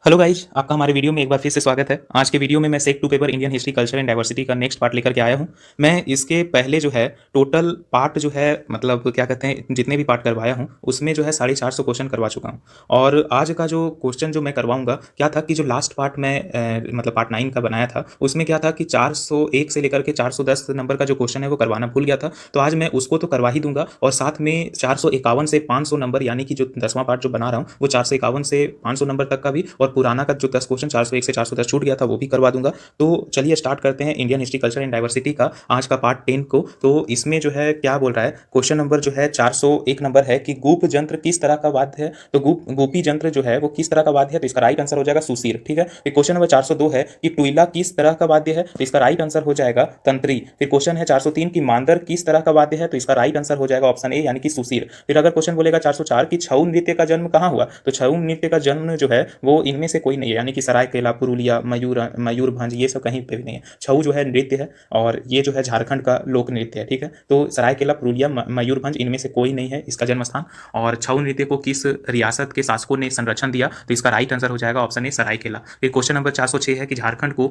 Hello guys, आपका हमारे video में एक बार फिर से स्वागत है। आज के वीडियो में मैं सेक 2 paper Indian history culture and diversity का नेक्स्ट पार्ट लेकर के आया हूं। मैं इसके पहले जो है टोटल पार्ट जो है मतलब क्या कहते हैं जितने भी पार्ट करवाया हूं उसमें जो है 450 क्वेश्चन करवा चुका हूं। और आज का जो क्वेश्चन जो मैं करवाऊंगा क्या था कि जो लास्ट पार्ट में मतलब पार्ट 9 का बनाया था उसमें क्या था कि 401 से लेकर के 410 नंबर का जो क्वेश्चन है वो करवाना भूल गया था। तो आज मैं उसको तो करवा ही दूंगा और साथ में 451 से 500 नंबर यानी कि जो 10वां पार्ट जो बना रहा हूँ वो 451 से 500 नंबर तक का भी और पुराना का जो 10 क्वेश्चन 401 से 410 छूट गया था वो भी करवा दूंगा। तो चलिए स्टार्ट करते हैं Indian history culture and diversity का आज का पार्ट 10 को। तो इसमें जो है क्या बोल रहा है, क्वेश्चन नंबर जो है 401 नंबर है कि गोप यंत्र किस तरह का वाद्य है। तो गोपी यंत्र जो है वो किस तरह का वाद्य है, तो इसका राइट आंसर हो जाएगा सुसीर। ठीक है। फिर क्वेश्चन नंबर 402 है कि टुइला किस तरह का वाद्य है, तो इसका राइट आंसर हो जाएगा तंत्री। फिर क्वेश्चन है 403 की मांदर किस तरह का वाद्य है, तो इसका राइट आंसर हो जाएगा ऑप्शन ए यानी कि सुसीर। फिर अगर क्वेश्चन बोलेगा 404 की छऊ नृत्य का जन्म कहाँ हुआ, तो छऊ नृत्य का जन्म जो है वो इनमें से कोई नहीं है यानी कि सरायकेला, पुरुलिया, मयूरभंज ये सब कहीं पे भी नहीं है। छऊ जो है नृत्य है और ये जो है झारखंड का लोक नृत्य है। ठीक है। तो सरायकेला, पुरुलिया, मयूरभंज इनमें से कोई नहीं है इसका जन्म स्थान। और छऊ नृत्य को किस रियासत के शासकों ने संरक्षण दिया, तो इसका राइट आंसर हो जाएगा ऑप्शन ए सरायकेला। फिर क्वेश्चन नंबर 406 है कि झारखंड का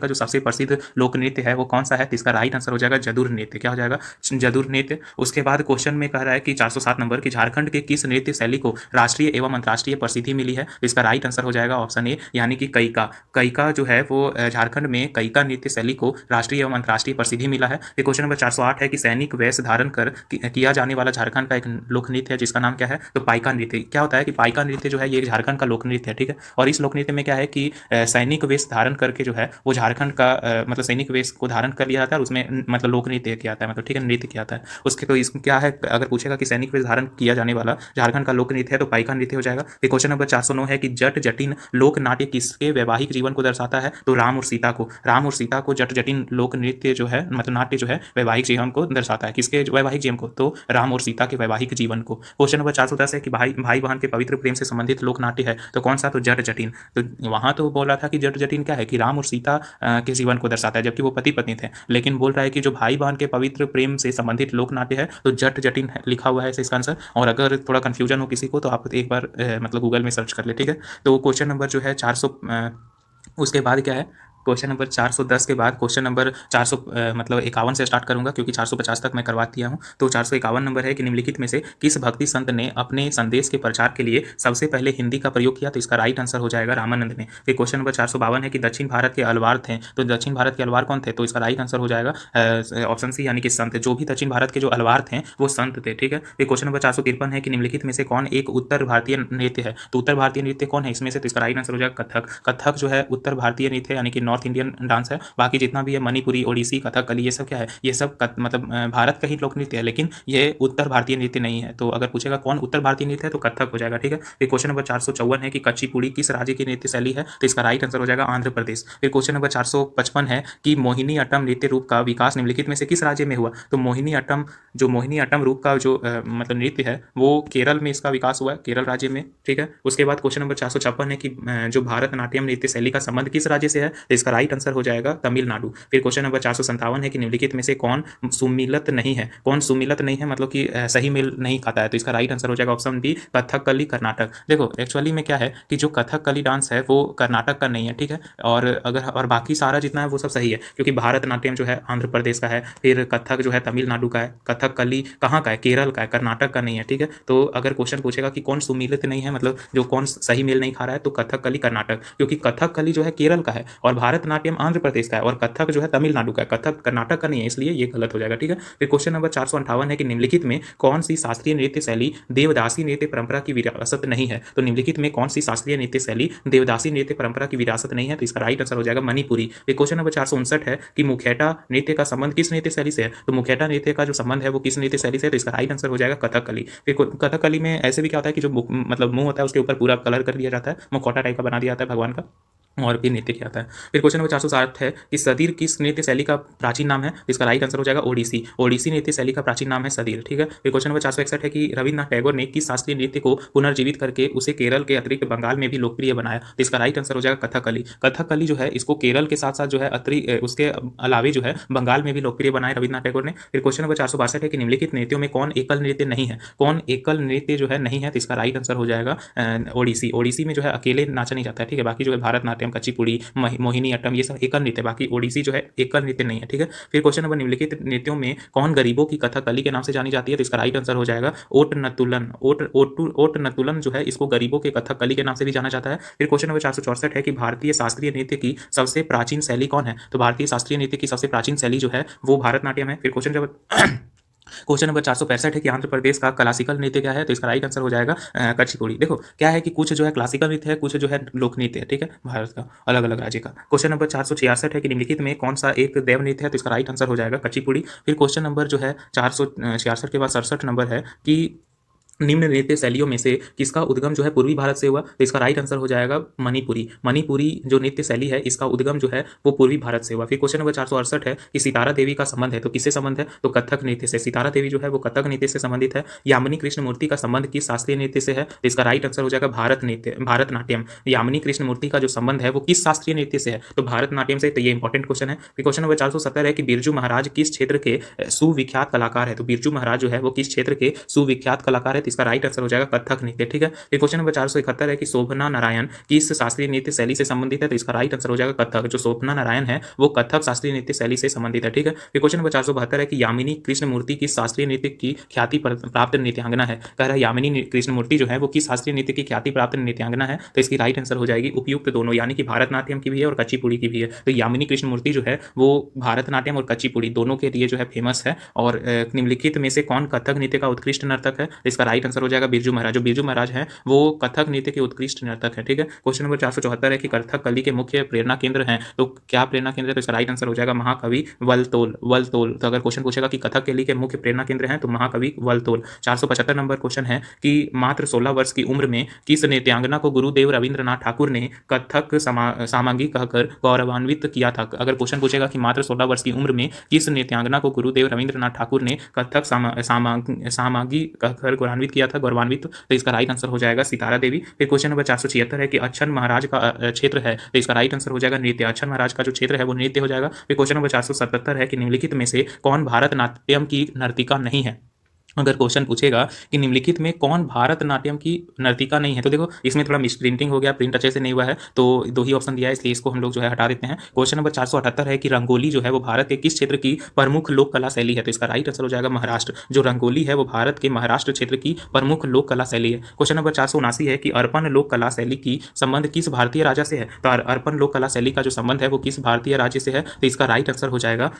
जो सबसे प्रसिद्ध लोक नृत्य है वो कौन सा है, तो इसका राइट आंसर हो जाएगा जदुर नृत्य। क्या हो जाएगा, जदुर नृत्य। उसके बाद क्वेश्चन में कह रहा है कि 407 नंबर की झारखंड के किस नृत्य शैली को राष्ट्रीय एवं अंतर्राष्ट्रीय प्रसिद्धि मिली है, तो इसका राइट आंसर हो जाएगा ऑप्शन ए यानी कि कईका। कईका जो है वो झारखंड में कईका नृत्य शैली को राष्ट्रीय एवं अंतर्राष्ट्रीय प्रसिद्धि मिला है। फिर क्वेश्चन नंबर 408 है कि सैनिक वेश धारण कर किया जाने वाला झारखंड का एक लोक नृत्य है जिसका नाम क्या है, तो पाइका नृत्य। क्या होता है कि पाइका नृत्य जो है ये झारखंड का लोक नृत्य है। ठीक है। और इस लोक नृत्य में क्या है कि सैनिक वेश धारण करके जो है वो झारखंड का मतलब सैनिक वेश को धारण कर लिया जाता है और उसमें मतलब लोक नृत्य किया जाता है, मतलब ठीक है नृत्य किया जाता है उसके। तो इसमें क्या है, अगर पूछेगा कि सैनिक वेश धारण किया जाने वाला झारखंड का लोक नृत्य है तो पाइका नृत्य हो जाएगा। फिर क्वेश्चन नंबर 409 है कि जट जटिन लोक नाट्य किसके वैवाहिक जीवन को दर्शाता है, तो राम और सीता को जट जटिन लोक नृत्य जो है मतलब नाट्य जो है वैवाहिक जीवन को दर्शाता है। किसके वैवाहिक जीवन को, तो राम और सीता के वैवाहिक जीवन को। क्वेश्चन नंबर 410 है कि भाई बहन के पवित्र प्रेम से संबंधित लोक नाट्य है तो कौन सा, तो जट जटिन। तो वहां तो बोल रहा था कि जट जटिन क्या है कि राम और सीता के जीवन को दर्शाता है जबकि वो पति पत्नी थे, लेकिन बोल रहा है कि जो भाई बहन के पवित्र प्रेम से संबंधित लोक नाट्य है तो जट जटिन लिखा हुआ है इसका आंसर। और अगर थोड़ा कंफ्यूजन हो किसी को तो आप एक बार मतलब गूगल में सर्च कर ले। ठीक है। तो क्वेश्चन नंबर जो है 400 उसके बाद क्या है, क्वेश्चन नंबर 410 के बाद क्वेश्चन नंबर 400 मतलब 51 से स्टार्ट करूंगा क्योंकि 450 तक मैं करवा दिया हूं। तो 451 नंबर है कि निम्नलिखित में से किस भक्ति संत ने अपने संदेश के प्रचार के लिए सबसे पहले हिंदी का प्रयोग किया, तो इसका राइट आंसर हो जाएगा रामानंद ने। फिर क्वेश्चन नंबर 452 है कि दक्षिण भारत के अलवार थे, तो दक्षिण भारत के अलवार कौन थे, तो इसका राइट आंसर हो जाएगा ऑप्शन सी यानी कि संत। जो भी दक्षिण भारत के जो अलवार थे वो संत थे। ठीक है। फिर क्वेश्चन नंबर 453 है कि निम्नलिखित में से कौन एक उत्तर भारतीय नृत्य है, तो उत्तर भारतीय नृत्य कौन है इसमें से, तो इसका राइट आंसर हो जाएगा कथक। कथक जो है उत्तर भारतीय नृत्य यानी कि नॉर्थ इंडियन डांस है। बाकी जितना भी है मणिपुरी, ओडिसी, कथकली ये सब क्या है, ये सब मतलब भारत का ही लोक नृत्य है लेकिन ये उत्तर भारतीय नृत्य नहीं है। तो अगर पूछेगा कौन उत्तर भारतीय नृत्य है तो कथक हो जाएगा। ठीक है। फिर क्वेश्चन नंबर 454 है कि कच्चीपुड़ी किस राज्य की नृत्य शैली है, तो इसका राइट आंसर हो जाएगा आंध्र प्रदेश। फिर क्वेश्चन नंबर 455 है कि मोहिनी अट्टम नृत्य रूप का विकास निम्नलिखित में से किस राज्य में हुआ, तो मोहिनी अट्टम रूप का जो मतलब नृत्य है वो केरल में इसका विकास हुआ है, केरल राज्य में। ठीक है। उसके बाद क्वेश्चन नंबर 456 है कि जो भारतनाट्यम नृत्य शैली का संबंध किस राज्य से है, तो इसका राइट आंसर हो जाएगा तमिलनाडु। फिर क्वेश्चन नंबर 457 है कि निम्नलिखित में से कौन सुमिलत नहीं है, कौन सुमिलत नहीं है मतलब कि सही मेल नहीं खाता है, तो इसका राइट आंसर हो जाएगा ऑप्शन बी कथकली कर्नाटक। देखो एक्चुअली में क्या है कि जो कथकली डांस है वो कर्नाटक का नहीं है। ठीक है। और बाकी सारा जितना है वो सब सही है क्योंकि भारतनाट्यम जो है आंध्र प्रदेश का है, फिर कथक जो है तमिलनाडु का है, कथकली कहाँ का है, केरल का है, कर्नाटक का नहीं है। ठीक है। तो अगर क्वेश्चन पूछेगा कि कौन सुमिलित नहीं है मतलब जो कौन सही मेल नहीं खा रहा है, तो कथकली कर्नाटक, क्योंकि कथकली जो है केरल का है और भारतनाट्यम आंध्र प्रदेश का है और कथक जो है तमिलनाडु का है, कथक कर्नाटक का नहीं है, इसलिए ये गलत हो जाएगा। ठीक है। फिर क्वेश्चन नंबर 458 है कि निम्नलिखित में कौन सी शास्त्रीय नृत्य शैली देवदासी नृत्य परंपरा की विरासत नहीं है, तो निम्नलिखित में कौन सी शास्त्रीय नृत्य शैली देवदासी नृत्य परंपरा की विरासत नहीं है, तो इसका राइट आंसर हो जाएगा मणिपुरी। फिर क्वेश्चन नंबर 459 है कि मुखेटा नृत्य का संबंध किस नृत्य शैली से है, तो मुखेटा नृत्य का जो संबंध है वो किस नृत्य शैली से है, तो इसका राइट आंसर हो जाएगा कथकली। फिर कथकली में ऐसे भी क्या होता है कि जो मतलब मुंह होता है उसके ऊपर पूरा कलर कर दिया जाता है, मुखौटा टाइप का बना दिया जाता है भगवान का, और भी नृत्य क्या आता है। फिर क्वेश्चन नंबर 460 है कि सदीर किस नृत्य शैली का प्राचीन नाम है। इसका राइट आंसर हो जाएगा ओडिसी। ओडिसी नृत्य शैली का प्राचीन नाम है सदीर। ठीक है। फिर क्वेश्चन नंबर 461 है कि रविन्द्रनाथ टैगोर ने किस शास्त्रीय नृत्य को पुनर्जीवित करके उसे केरल के अतिरिक्त बंगाल में भी लोकप्रिय बनाया। तो इसका राइट आंसर हो जाएगा कथकली। कथकली जो है इसको केरल के साथ साथ जो है उसके अलावे जो है बंगाल में भी लोकप्रिय बनाया रविन्द्रनाथ टैगोर ने। फिर क्वेश्चन नंबर 462 है कि निम्नलिखित नृत्यों में कौन एकल नृत्य नहीं है। कौन एकल नृत्य जो है नहीं है। तो इसका राइट आंसर हो जाएगा ओडिसी। ओडिसी में जो है अकेले नाचा नहीं जाता है। ठीक है। बाकी जो है भारतनाट्यम, कुचिपुड़ी, मोहिनी अट्टम ये सब एकल नृत्य, बाकी ओडिसी जो है एकल नृत्य नहीं है। ठीक है। फिर क्वेश्चन नंबर निम्नलिखित नृत्यों में कौन गरीबों की कथकली के नाम से जानी जाती है। तो इसका राइट आंसर हो जाएगा ओट नतुलन। ओट नतुलन जो है इसको गरीबों के कथकली के नाम से भी जाना जाता है। फिर क्वेश्चन नंबर 464 है कि भारतीय शास्त्रीय नृत्य की सबसे प्राचीन शैली कौन है। तो भारतीय शास्त्रीय नृत्य की सबसे प्राचीन शैली जो है वो भारतनाट्यम है। फिर क्वेश्चन नंबर 465 है कि आंध्र प्रदेश का क्लासिकल नृत्य क्या है। तो इसका राइट आंसर हो जाएगा कुचिपुड़ी। देखो क्या है कि कुछ जो है क्लासिकल नृत्य है, कुछ जो है लोक नृत्य है। ठीक है। भारत का अलग अलग राज्य का। क्वेश्चन नंबर 466 है कि निम्नलिखित में कौन सा एक देव नृत्य है। तो इसका राइट आंसर हो जाएगा कुचिपुड़ी। फिर क्वेश्चन नंबर जो है 466 के बाद 67 नंबर है कि निम्न नृत्य शैलियों में से किसका उद्गम जो है पूर्वी भारत से हुआ। तो इसका राइट आंसर हो जाएगा मणिपुरी। मणिपुरी जो नृत्य शैली है इसका उद्गम जो है वो पूर्वी भारत से हुआ। फिर क्वेश्चन नंबर 468 है कि सितारा देवी का संबंध है। तो किससे संबंध है। तो कथक नृत्य से। सितारा देवी जो है वो कथक नृत्य से संबंधित है। यामिनी कृष्ण मूर्ति का संबंध किस शास्त्रीय नृत्य से है। तो इसका राइट आंसर हो जाएगा भारतनाट्यम। यामिनी कृष्ण मूर्ति का जो संबंध है वो किस शास्त्रीय नृत्य से है। तो भारतनाट्यम से। तो ये इंपॉर्टेंट क्वेश्चन है। फिर क्वेश्चन नंबर 470 है कि बिरजू महाराज किस क्षेत्र के सुविख्यात कलाकार है। तो बिरजू महाराज जो है वो किस क्षेत्र के सुविख्यात कलाकार है। तो इसका राइट आंसर हो जाएगा कथक नृत्य। ठीक है। फिर क्वेश्चन नंबर 471 है कि शोभना नारायण किस शास्त्रीय नृत्य शैली से संबंधित है। तो इसका राइट आंसर हो जाएगा कथक। जो शोभना नारायण है वो कथक शास्त्रीय नृत्य शैली से संबंधित है। ठीक है। फिर क्वेश्चन नंबर 472 है कि यामिनी कृष्ण मूर्ति किस शास्त्रीय नृत्य की ख्याति प्राप्त नृत्यांगना है। कह रहा है यामिनी कृष्ण मूर्ति जो है वो किस शास्त्रीय नृत्य की ख्याति प्राप्त नृत्यांगना है। तो इसकी राइट आंसर हो जाएगी उपयुक्त दोनों, यानी कि भारतनाट्यम की भी है और कुचिपुड़ी की भी है। तो यामिनी कृष्ण मूर्ति जो है वो भारतनाट्यम और कुचिपुड़ी दोनों के लिए जो है फेमस है। और निम्नलिखित में से कौन कथक नृत्य का उत्कृष्ट नर्तक है। इसका राइट आंसर हो जाएगा बिरजू महाराज। जो बिरजू महाराज है वो कथक नृत्य के उत्कृष्ट नर्तक है। ठीक है। क्वेश्चन नंबर 474 है कि कथक कली के मुख्य प्रेरणा केंद्र हैं। तो क्या प्रेरणा केंद्र है। तो इसका राइट आंसर हो जाएगा महाकवि वलतोल। तो अगर क्वेश्चन पूछेगा कि कथक कली के मुख्य प्रेरणा केंद्र हैं तो महाकवि वलतोल। 475 नंबर क्वेश्चन है कि मात्र 16 वर्ष की उम्र में किस नृत्यांगना को गुरुदेव रविंद्रनाथ ठाकुर ने कथक सामांगी कहकर गौरवान्वित किया था। अगर क्वेश्चन पूछेगा कि मात्र 16 वर्ष की उम्र में किस नृत्यांगना को गुरुदेव रविंद्रनाथ ठाकुर ने कथक सामांगी कहकर गौरवान्वित, तो इसका राइट आंसर हो जाएगा सितारा देवी। फिर क्वेश्चन नंबर 476 है कि अच्छन महाराज का क्षेत्र है। तो इसका राइट आंसर हो जाएगा नृत्य। अच्छन महाराज का जो क्षेत्र है वो नृत्य हो जाएगा। फिर क्वेश्चन नंबर 477 है कि निम्नलिखित में से कौन भारतनाट्यम की नर्तिका नहीं है। अगर क्वेश्चन पूछेगा कि निम्नलिखित में कौन भारतनाट्यम की नर्तिका नहीं है, तो देखो इसमें थोड़ा मिस प्रिंटिंग हो गया, प्रिंट अच्छे से नहीं हुआ है, तो दो ही ऑप्शन दिया है, इसलिए इसको हम लोग जो है हटा देते हैं। क्वेश्चन नंबर 478 है कि रंगोली जो है वो भारत के किस क्षेत्र की प्रमुख लोक कला शैली है। तो इसका राइट आंसर हो जाएगा महाराष्ट्र। जो रंगोली है वो भारत के महाराष्ट्र क्षेत्र की प्रमुख लोक कला शैली है। क्वेश्चन नंबर 479 है कि अर्पण लोक कला शैली की संबंध किस भारतीय राजा से है। तो अर्पण लोक कला शैली का जो संबंध है वो किस भारतीय राज्य से है। तो इसका राइट आंसर हो जाएगा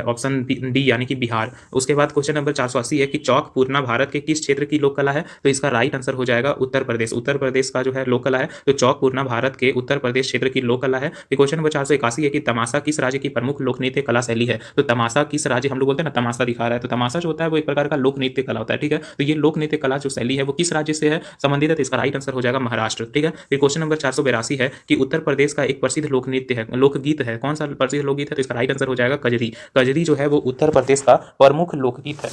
ऑप्शन डी यानी कि बिहार। उसके बाद क्वेश्चन नंबर 480 है कि चौक पूर्णा भारत के किस क्षेत्र की लोक कला है। तो इसका राइट आंसर हो जाएगा उत्तर प्रदेश। उत्तर प्रदेश का जो है लोक कला है, तो चौक पूर्णा भारत के उत्तर प्रदेश क्षेत्र की लोक कला है। फिर क्वेश्चन नंबर 481 है कि तमाशा किस राज्य की प्रमुख लोक नृत्य कला शैली है। तो तमाशा किस राज्य, हम लोग बोलते हैं ना तमाशा दिखा रहा है, तो तमाशा जो होता है वो एक प्रकार का लोक नृत्य कला होता है। ठीक है। तो ये लोक नृत्य कला जो शैली है वो किस राज्य से है संबंधित है। तो इसका राइट आंसर हो जाएगा महाराष्ट्र। ठीक है। फिर क्वेश्चन नंबर 482 है कि उत्तर प्रदेश का एक प्रसिद्ध लोक नृत्य है, लोकगीत है, कौन सा प्रसिद्ध लोकगीत है। तो इसका राइट आंसर हो जाएगा कजरी। कजरी जो है वो उत्तर प्रदेश का प्रमुख लोकगीत है।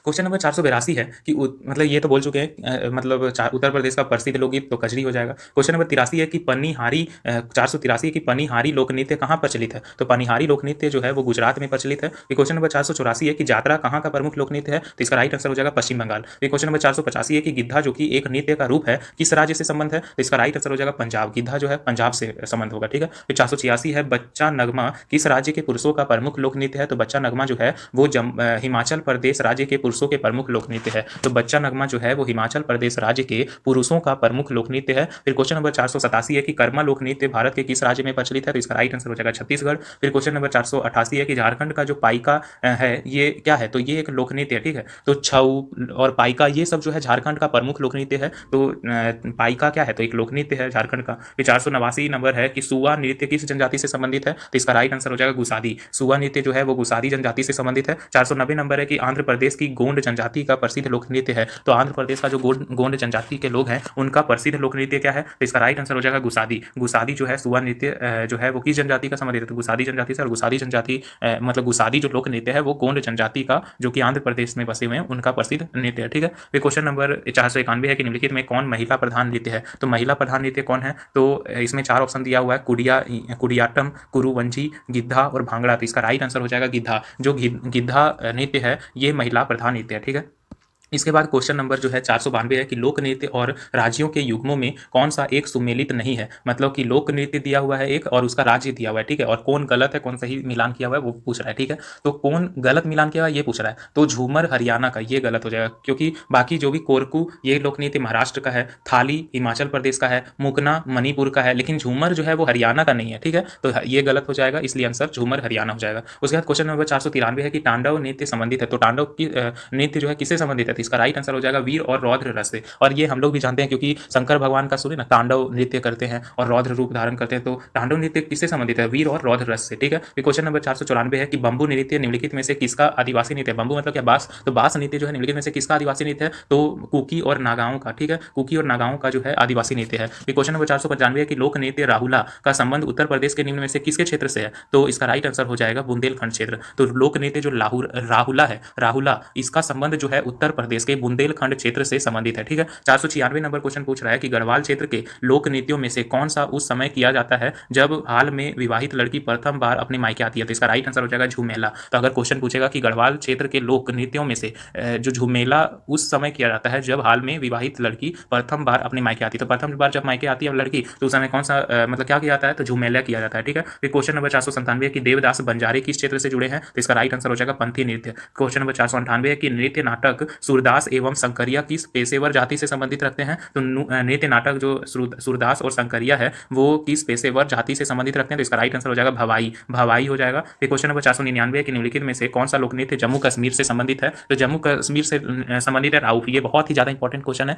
क्वेश्चन नंबर 482 है कि मतलब ये तो बोल चुके हैं, मतलब उत्तर प्रदेश का प्रसिद्ध लोकगीत तो कजरी हो जाएगा। क्वेश्चन नंबर 83 है कि पनिहारी 483 की पनिहारी लोक नृत्य कहाँ प्रचलित है। तो पनिहारी लोक नृत्य जो है वो गुजरात में प्रचलित है। क्वेश्चन नंबर 484 है कि यात्रा कहाँ का प्रमुख लोक नृत्य है। तो इसका राइट आंसर हो जाएगा पश्चिम बंगाल। क्वेश्चन नंबर 485 है कि गिद्धा जो कि एक नृत्य का रूप है किस राज्य से संबंध है। तो इसका राइट आंसर हो जाएगा पंजाब। गिद्धा जो है पंजाब से संबंध होगा। ठीक है। फिर 486 है बच्चा नगमा किस राज्य के पुरुषों का प्रमुख लोक नृत्य है। तो बच्चा नगमा जो है वो हिमाचल प्रदेश राज्य के पुरुषों के प्रमुख लोक नृत्य है। तो बच्चा नगमा जो है वो हिमाचल प्रदेश राज्य के पुरुषों का प्रमुख लोक नृत्य है। फिर क्वेश्चन नंबर 487 है कि कर्मा लोक नृत्य भारत के किस राज्य में प्रचलित है। तो इसका राइट आंसर हो जाएगा छत्तीसगढ़। फिर क्वेश्चन नंबर 488 है कि झारखंड का जो पाइका है ये क्या है। तो ये एक लोक नृत्य है। ठीक है। तो छऊ और पाइका ये सब जो है झारखंड का प्रमुख लोक नृत्य है। तो पाइका क्या है, तो एक लोक नृत्य है झारखंड का। फिर 489 नंबर है कि सुआ नृत्य किस जनजाति से संबंधित है। तो इसका राइट आंसर हो जाएगा गुसादी। सुआ नृत्य जो है वो गुसादी जनजाति से संबंधित है। 490 नंबर है कि आंध्र प्रदेश की गोंड जनजाति का प्रसिद्ध लोक नृत्य है, तो आंध्र प्रदेश का जो गोंड जनजाति के लोग हैं उनका प्रसिद्ध लोक नृत्य क्या है? तो इसका राइट आंसर हो जाएगा गुसादी। गुसादी जो है सुआ नृत्य जो है वो किस जनजाति का संबंधित है? तो गुसादी जनजाति से। और गुसादी जनजाति मतलब गुसादी जो लोक नृत्य है वो गोंड जनजाति का, जो कि आंध्र प्रदेश में बसे हुए हैं, उनका प्रसिद्ध नृत्य है। ठीक है, फिर क्वेश्चन नंबर 491 है कि निम्नलिखित में कौन महिला प्रधान नृत्य है? तो महिला प्रधान नृत्य कौन है? तो इसमें 4 ऑप्शन दिया हुआ है, कुडियाट्टम, कुरुवंजी, गिद्धा और भांगड़ा। तो इसका राइट आंसर हो जाएगा गिद्धा। जो गिद्धा नृत्य है ये महिला प्रधान नृत्य है। ठीक है, इसके बाद क्वेश्चन नंबर जो है 492 है कि लोक नृत्य और राज्यों के युग्मों में कौन सा एक सुमेलित नहीं है? मतलब कि लोक नृत्य दिया हुआ है एक और उसका राज्य दिया हुआ है। ठीक है, और कौन गलत है कौन सही मिलान किया हुआ है वो पूछ रहा है। ठीक है, तो कौन गलत मिलान किया हुआ है ये पूछ रहा है, तो झूमर हरियाणा का ये गलत हो जाएगा, क्योंकि बाकी जो भी कोरकू ये लोक नृत्य महाराष्ट्र का है, थाली हिमाचल प्रदेश का है, मुकना मणिपुर का है, लेकिन झूमर जो है वो हरियाणा का नहीं है। ठीक है, तो ये गलत हो जाएगा, इसलिए आंसर झूमर हरियाणा हो जाएगा। उसके बाद क्वेश्चन नंबर 493 है कि तांडव नृत्य संबंधित है, तो तांडव की नृत्य जो है किससे संबंधित है? तो इसका राइट आंसर हो जाएगा वीर और रौद्र रस से। और ये हम लोग भी जानते हैं क्योंकि शंकर भगवान का सुने ना, तांडव नृत्य करते हैं और रौद्र रूप धारण करते हैं, तो तांडव नृत्य किससे संबंधित है? वीर और रौद्र रस से। ठीक है, फिर क्वेश्चन नंबर 494 है कि बंबू नृत्य निम्नलिखित में से किसका आदिवासी नृत्य है? बंबू मतलब क्या? बांस। तो बांस नृत्य जो है निम्नलिखित में से किसका आदिवासी नृत्य है? तो कुकी और नागाओं का। ठीक है, कुकी और नागाओं का जो है आदिवासी नृत्य है। फिर क्वेश्चन नंबर 495 है कि लोक नृत्य राहुला का संबंध उत्तर प्रदेश के निम्न में से किसके क्षेत्र से है? तो इसका राइट आंसर हो जाएगा बुंदेलखंड क्षेत्र। तो लोक नृत्य जो राहुला है, राहुला, इसका संबंध जो है उत्तर प्रदेश के बुंदेलखंड क्षेत्र से संबंधित है। ठीक है, 496 नंबर क्वेश्चन पूछ रहा है कि गढ़वाल क्षेत्र के लोक नृत्यों में से कौन सा उस समय किया जाता है जब हाल में विवाहित लड़की प्रथम बार अपने मायके आती है? तो इसका राइट आंसर हो जाएगा झूमेला। तो अगर क्वेश्चन पूछेगा कि गढ़वाल क्षेत्र के लोक नृत्यों में से जो झूमेला उस समय किया जाता है जब हाल में विवाहित लड़की प्रथम बार अपने मायके आती है, तो प्रथम बार जब मायके आती है लड़की तो उस समय कौन सा मतलब क्या किया जाता है? तो झूमेला किया जाता है। ठीक है, फिर क्वेश्चन नंबर 497 कि देवदास बंजारे किस क्षेत्र से जुड़े हैं? तो इसका राइट आंसर हो जाएगा पंथी नृत्य। क्वेश्चन नंबर 498 है कि नृत्य नाटक सूरदास एवं शंकरिया किस पेशेवर जाति से संबंधित रखते हैं? तो नृत्य नाटक जो सूरदास और शंकरिया है वो किस पेशेवर जाति से संबंधित रखते हैं? तो इसका राइट आंसर हो जाएगा भवाई। भवाई हो जाएगा। फिर क्वेश्चन नंबर 499 है कि निम्नलिखित में से कौन सा लोक नृत्य जम्मू कश्मीर से संबंधित है? तो जम्मू कश्मीर से संबंधित है राउफ। ये बहुत ही ज्यादा इंपॉर्टेंट क्वेश्चन है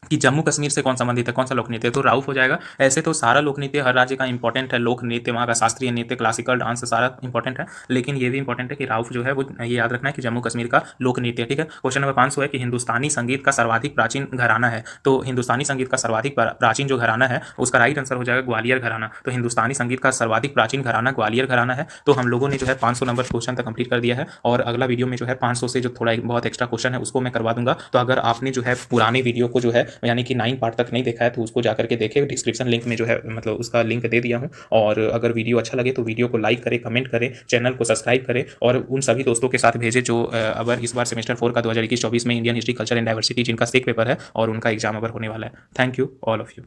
कि जम्मू कश्मीर से कौन संबंधित है, कौन सा लोक नृत्य, तो राउफ हो जाएगा। ऐसे तो सारा लोक नृत्य हर राज्य का इंपॉर्टेंट है, लोक नृत्य वहाँ का शास्त्रीय नृत्य क्लासिकल डांस सारा इंपॉर्टेंट है, लेकिन ये भी इंपॉर्टेंट है कि राउफ जो है वो ये याद रखना है कि जम्मू कश्मीर का लोक नृत्य है। ठीक है, क्वेश्चन नंबर 500 है कि हिंदुस्तानी संगीत का सर्वाधिक प्राचीन घराना है, तो हिंदुस्तानी संगीत का सर्वाधिक प्राचीन जो घराना है उसका राइट आंसर हो जाएगा ग्वालियर घराना। तो हिंदुस्तानी संगीत का सर्वाधिक प्राचीन घराना ग्वालियर घराना है। तो हम लोगों ने जो है 500 नंबर क्वेश्चन तक कंप्लीट कर दिया है और अगला वीडियो में जो है 500 से जो थोड़ा बहुत एक्स्ट्रा क्वेश्चन है उसको मैं करवा दूंगा। तो अगर आपने जो है पुराने वीडियो को जो है यानी कि 9 पार्ट तक नहीं देखा है तो उसको जाकर के देखें, डिस्क्रिप्शन लिंक में जो है मतलब उसका लिंक दे दिया हूं। और अगर वीडियो अच्छा लगे तो वीडियो को लाइक करें, कमेंट करें, चैनल को सब्सक्राइब करें और उन सभी दोस्तों के साथ भेजें जो अगर इस बार सेमेस्टर 4 का 2021-24 में Indian history culture and diversity जिनका स्टेक पेपर है और उनका एग्जाम अगर होने वाला है। Thank you all of you.